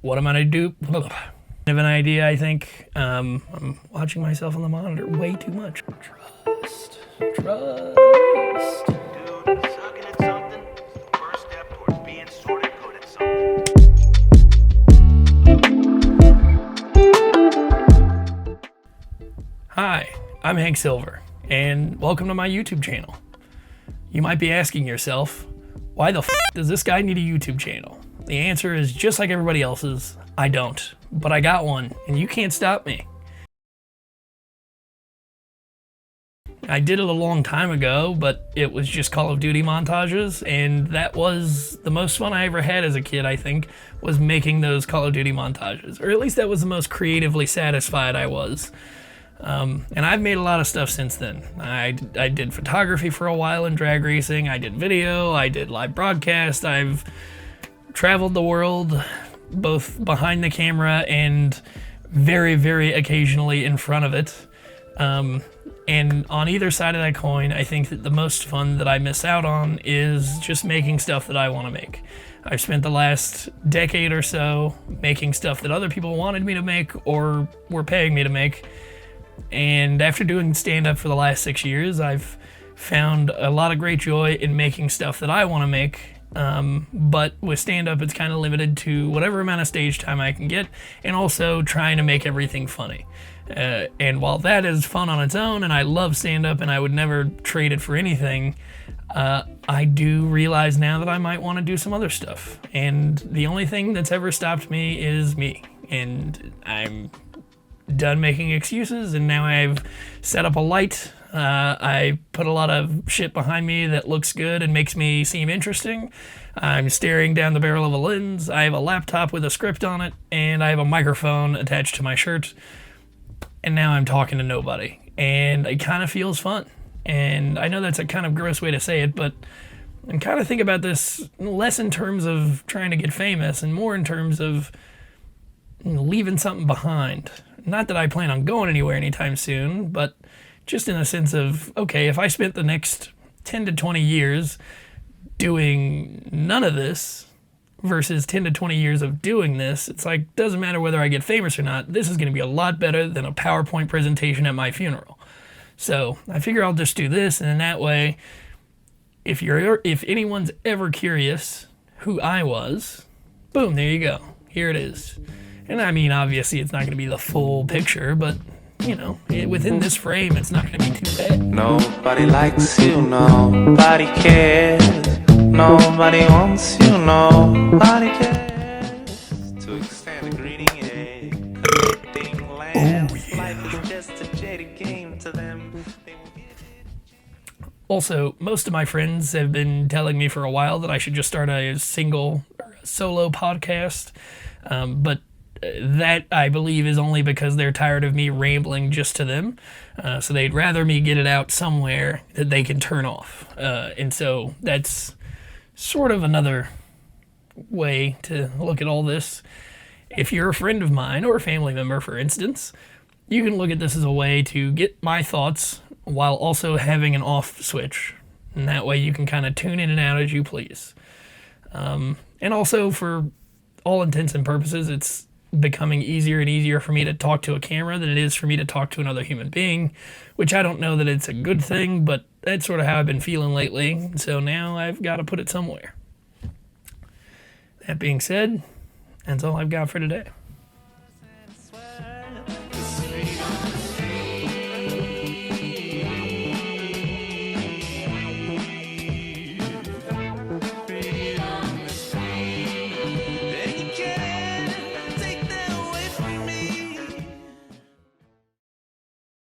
what am I going to do? I have an idea, I think. I'm watching myself on the monitor way too much. Trust. Dude, sucking at something is the first step towards being sort of good at something. Hi, I'm Hank Silver, and welcome to my YouTube channel. You might be asking yourself, why the f does this guy need a YouTube channel? The answer is just like everybody else's, I don't. But I got one, and you can't stop me. I did it a long time ago, but it was just Call of Duty montages, and that was the most fun I ever had as a kid, I think, was making those Call of Duty montages. Or at least that was the most creatively satisfied I was. And I've made a lot of stuff since then. I did photography for a while in drag racing, I did video, I did live broadcast, I've traveled the world, both behind the camera and very, very occasionally in front of it. And on either side of that coin, I think that the most fun that I miss out on is just making stuff that I want to make. I've spent the last decade or so making stuff that other people wanted me to make or were paying me to make. And after doing stand-up for the last 6 years, I've found a lot of great joy in making stuff that I want to make. But with stand-up, it's kind of limited to whatever amount of stage time I can get, and also trying to make everything funny. And while that is fun on its own, and I love stand-up, and I would never trade it for anything, I do realize now that I might want to do some other stuff. And the only thing that's ever stopped me is me. And I'm done making excuses, and now I've set up a light. I put a lot of shit behind me that looks good and makes me seem interesting. I'm staring down the barrel of a lens. I have a laptop with a script on it, and I have a microphone attached to my shirt. And now I'm talking to nobody. And it kind of feels fun. And I know that's a kind of gross way to say it, but I kind of think about this less in terms of trying to get famous and more in terms of leaving something behind. Not that I plan on going anywhere anytime soon, but just in a sense of, okay, if I spent the next 10 to 20 years doing none of this versus 10 to 20 years of doing this, it's like, doesn't matter whether I get famous or not, this is going to be a lot better than a PowerPoint presentation at my funeral. So I figure I'll just do this, and in that way, if anyone's ever curious who I was, boom, there you go. Here it is. And I mean, obviously, it's not going to be the full picture, but, you know, within this frame, it's not going to be too bad. Nobody likes you, nobody cares. Nobody wants you, nobody cares. To extend a greeting, connecting lands. Oh, yeah. Life is just a jaded game to them. Also, most of my friends have been telling me for a while that I should just start a single or a solo podcast, but that, I believe, is only because they're tired of me rambling just to them. So they'd rather me get it out somewhere that they can turn off. And so that's sort of another way to look at all this. If you're a friend of mine or a family member, for instance, you can look at this as a way to get my thoughts while also having an off switch. And that way you can kind of tune in and out as you please. And also, for all intents and purposes, it's becoming easier and easier for me to talk to a camera than it is for me to talk to another human being, which I don't know that it's a good thing, but that's sort of how I've been feeling lately, so now I've got to put it somewhere. That being said, that's all I've got for today.